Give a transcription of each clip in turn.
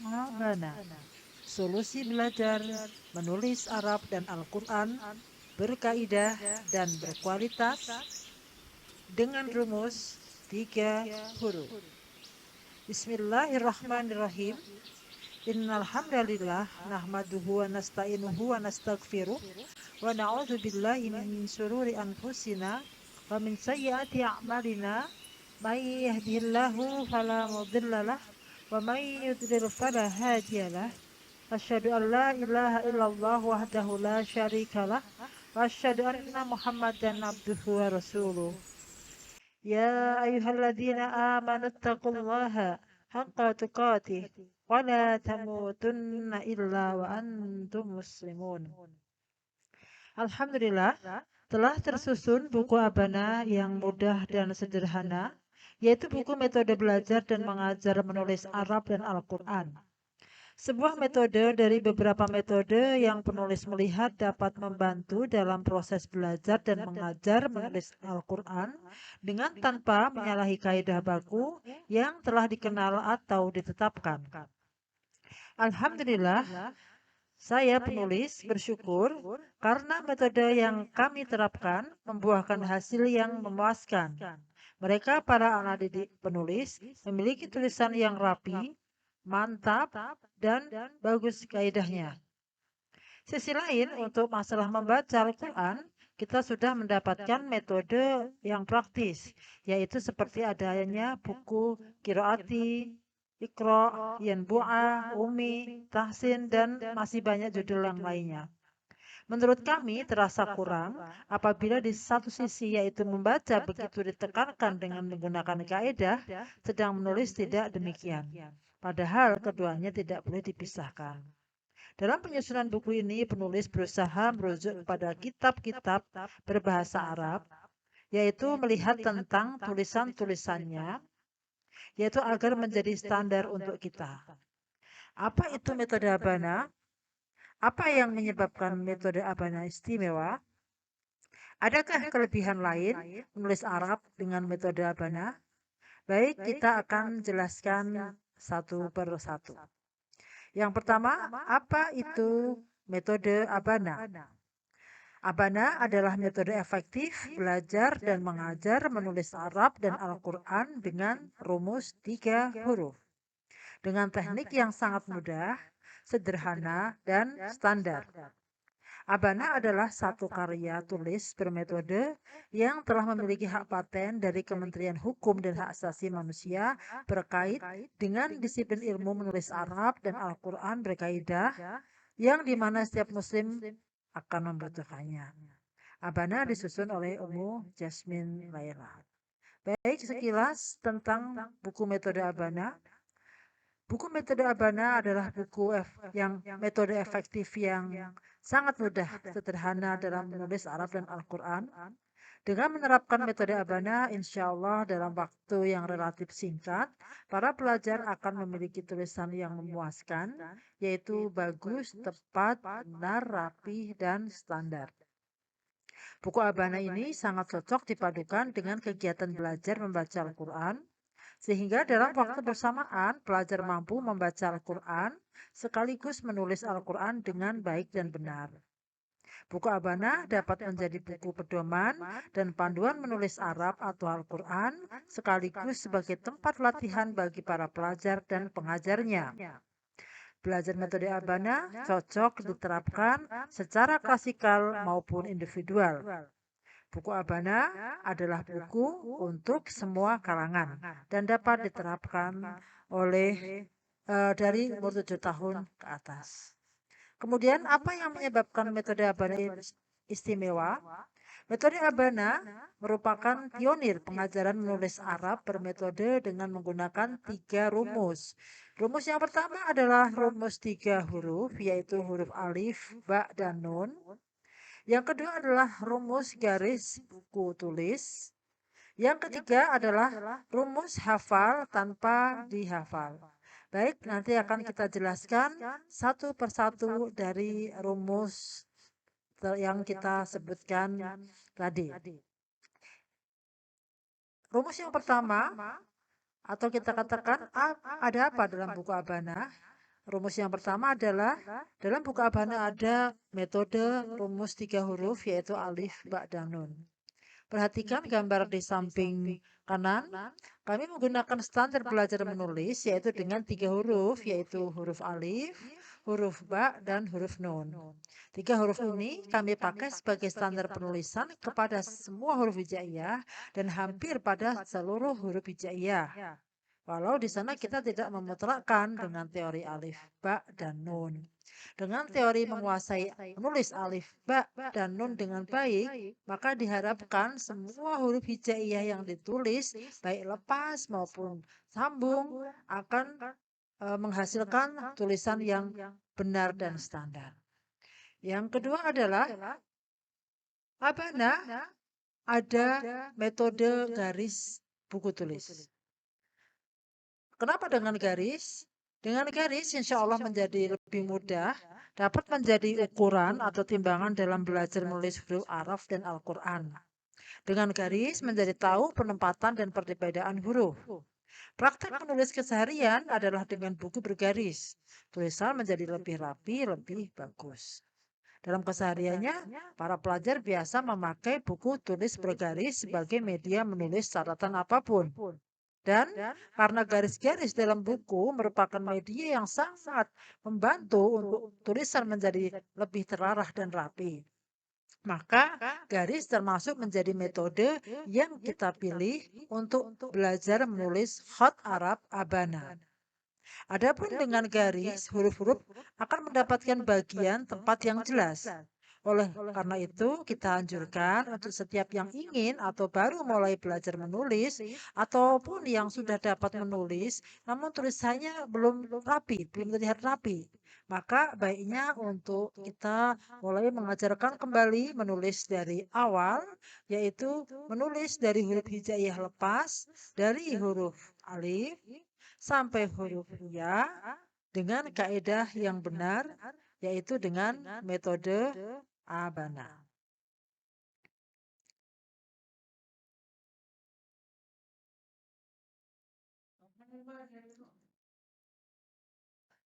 Abana. Solusi belajar menulis Arab dan Al-Quran berkaidah dan berkualitas dengan rumus 3 huruf. Bismillahirrahmanirrahim. Innal hamdalillah nahmaduhu wa nasta'inuhu wa nastaghfiruh wa na'udzu billahi min syururi anfusina wa min sayyiati a'malina. May yahdihillahu fala mudhillalah wa may yudlil fala hadiyalah. Asyhadu an la ilaha illallah wahdahu la syarikalah wa asyhadu anna Muhammadan abduhu wa rasuluh. Ya ayyuhalladzina amanu taqullaha haqqa tuqatih wa la tamutunna illa wa antum muslimun. Alhamdulillah, telah tersusun buku Abana yang mudah dan sederhana, yaitu buku metode belajar dan mengajar menulis Arab dan Al-Quran. Sebuah metode dari beberapa metode yang penulis melihat dapat membantu dalam proses belajar dan mengajar menulis Al-Quran dengan tanpa menyalahi kaidah baku yang telah dikenal atau ditetapkan. Alhamdulillah, saya penulis bersyukur karena metode yang kami terapkan membuahkan hasil yang memuaskan. Mereka, para anak didik penulis, memiliki tulisan yang rapi, mantap, dan bagus kaidahnya. Sisi lain, untuk masalah membaca Al-Quran, kita sudah mendapatkan metode yang praktis, yaitu seperti adanya buku Qiraati, Iqra, Yanbu'a, Umi, Tahsin, dan masih banyak judul yang lainnya. Menurut kami terasa kurang apabila di satu sisi yaitu membaca begitu ditekankan dengan menggunakan kaidah, sedang menulis tidak demikian. Padahal keduanya tidak boleh dipisahkan. Dalam penyusunan buku ini, penulis berusaha merujuk kepada kitab-kitab berbahasa Arab, yaitu melihat tentang tulisan-tulisannya, yaitu agar menjadi standar untuk kita. Apa itu metode Abana? Apa yang menyebabkan metode Abana istimewa? Adakah kelebihan lain menulis Arab dengan metode Abana? Baik, kita akan jelaskan satu per satu. Yang pertama, apa itu metode Abana? Abana adalah metode efektif belajar dan mengajar menulis Arab dan Al-Quran dengan rumus 3 huruf. Dengan teknik yang sangat mudah, sederhana, dan standar. Abana adalah satu karya tulis bermetode yang telah memiliki hak paten dari Kementerian Hukum dan Hak Asasi Manusia berkait dengan disiplin ilmu menulis Arab dan Al-Quran berkaidah yang dimana setiap muslim akan membutuhkannya. Abana disusun oleh Ummu Jasmine Laila. Baik, sekilas tentang buku metode Abana. Buku metode Abana adalah buku yang metode efektif yang sangat mudah, sederhana dalam menulis Arab dan Al-Quran. Dengan menerapkan metode Abana, insya Allah dalam waktu yang relatif singkat, para pelajar akan memiliki tulisan yang memuaskan, yaitu bagus, tepat, benar, rapi, dan standar. Buku Abana ini sangat cocok dipadukan dengan kegiatan belajar membaca Al-Quran, sehingga dalam waktu bersamaan pelajar mampu membaca Al-Quran sekaligus menulis Al-Quran dengan baik dan benar. Buku Abana dapat menjadi buku pedoman dan panduan menulis Arab atau Al-Quran sekaligus sebagai tempat latihan bagi para pelajar dan pengajarnya. Belajar metode Abana cocok diterapkan secara klasikal maupun individual. Buku Abana adalah buku untuk semua kalangan dan dapat diterapkan oleh dari umur 7 tahun ke atas. Kemudian apa yang menyebabkan metode Abana istimewa? Metode Abana merupakan pionir pengajaran menulis Arab bermetode dengan menggunakan 3 rumus. Rumus yang pertama adalah rumus 3 huruf, yaitu huruf alif, ba, dan nun. Yang kedua adalah rumus garis buku tulis. Yang ketiga adalah rumus hafal tanpa dihafal. Baik, nanti akan kita jelaskan satu persatu dari rumus yang kita sebutkan tadi. Rumus yang pertama, atau kita katakan ada apa dalam buku Abana? Rumus yang pertama adalah dalam buku Abana ada metode rumus 3 huruf yaitu alif, ba, dan nun. Perhatikan gambar di samping kanan. Kami menggunakan standar belajar menulis yaitu dengan 3 huruf yaitu huruf alif, huruf ba, dan huruf nun. 3 huruf ini kami pakai sebagai standar penulisan kepada semua huruf hijaiyah dan hampir pada seluruh huruf hijaiyah. Walau di sana kita tidak memutlakkan dengan teori alif, ba, dan nun. Dengan teori menguasai menulis alif, ba, dan nun dengan baik, maka diharapkan semua huruf hijaiyah yang ditulis, baik lepas maupun sambung, akan menghasilkan tulisan yang benar dan standar. Yang kedua adalah Abana ada metode garis buku tulis. Kenapa dengan garis? Dengan garis insya Allah menjadi lebih mudah, dapat menjadi ukuran atau timbangan dalam belajar menulis huruf Arab dan Al-Quran. Dengan garis menjadi tahu penempatan dan perbedaan huruf. Praktek menulis keseharian adalah dengan buku bergaris. Tulisan menjadi lebih rapi, lebih bagus. Dalam kesehariannya, para pelajar biasa memakai buku tulis bergaris sebagai media menulis catatan apapun. Dan karena garis-garis dalam buku merupakan media yang sangat membantu untuk tulisan menjadi lebih terarah dan rapi, maka garis termasuk menjadi metode yang kita pilih untuk belajar menulis khat Arab Abana. Adapun dengan garis, huruf-huruf akan mendapatkan bagian tempat yang jelas. Oleh karena itu, kita anjurkan untuk setiap yang ingin atau baru mulai belajar menulis, ataupun yang sudah dapat menulis, namun tulisannya belum rapi, belum terlihat rapi. Maka baiknya untuk kita mulai mengajarkan kembali menulis dari awal, yaitu menulis dari huruf hijaiyah lepas, dari huruf alif, sampai huruf ya, dengan kaidah yang benar, yaitu dengan metode Abana.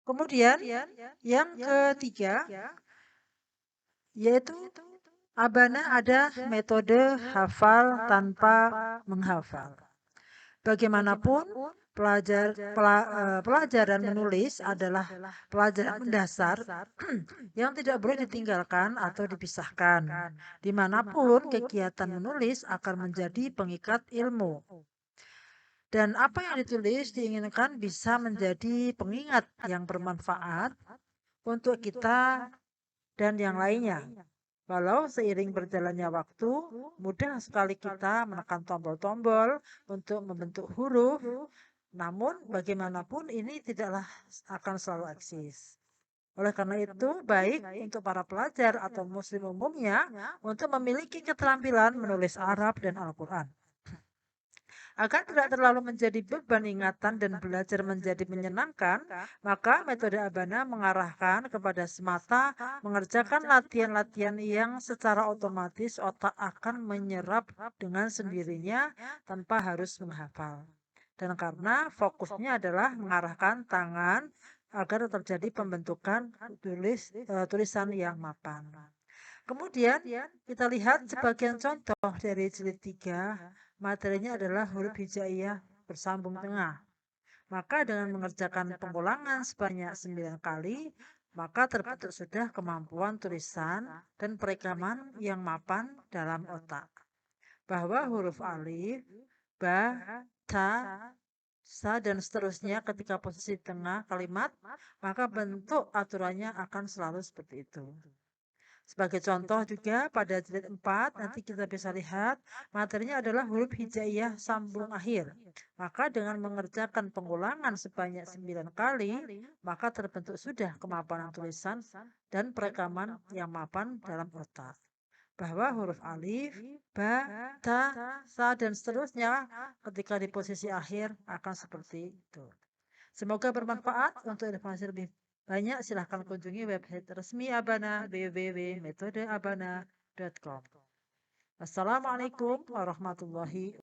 Kemudian yang ketiga yaitu Abana ada metode hafal tanpa menghafal. Bagaimanapun pelajaran menulis adalah pelajaran mendasar yang tidak boleh ditinggalkan atau dipisahkan. Dimanapun kegiatan menulis akan menjadi pengikat ilmu. Dan apa yang ditulis diinginkan bisa menjadi pengingat yang bermanfaat untuk kita dan yang lainnya. Walau seiring berjalannya waktu, mudah sekali kita menekan tombol-tombol untuk membentuk huruf, namun bagaimanapun ini tidaklah akan selalu eksis. Oleh karena itu, baik untuk para pelajar atau muslim umumnya untuk memiliki keterampilan menulis Arab dan Al-Quran. Agar tidak terlalu menjadi beban ingatan dan belajar menjadi menyenangkan, maka metode Abana mengarahkan kepada semata mengerjakan latihan-latihan yang secara otomatis otak akan menyerap dengan sendirinya tanpa harus menghafal. Dan karena fokusnya adalah mengarahkan tangan agar terjadi pembentukan tulisan yang mapan. Kemudian kita lihat sebagian contoh dari jilid 3. Materinya adalah huruf hijaiyah bersambung tengah. Maka dengan mengerjakan pengulangan sebanyak 9 kali, maka terbentuk sudah kemampuan tulisan dan perekaman yang mapan dalam otak. Bahwa huruf alif, ba, ta, sa, dan seterusnya ketika posisi tengah kalimat, maka bentuk aturannya akan selalu seperti itu. Sebagai contoh juga pada jilid 4 nanti kita bisa lihat materinya adalah huruf hijaiyah sambung akhir. Maka dengan mengerjakan pengulangan sebanyak 9 kali, maka terbentuk sudah kemapanan tulisan dan perekaman yang mapan dalam otak. Bahwa huruf alif, ba, ta, sa, dan seterusnya ketika di posisi akhir akan seperti itu. Semoga bermanfaat. Untuk informasi lebih banyak silahkan kunjungi website resmi Abana www.metodeabana.com. Wassalamualaikum warahmatullahi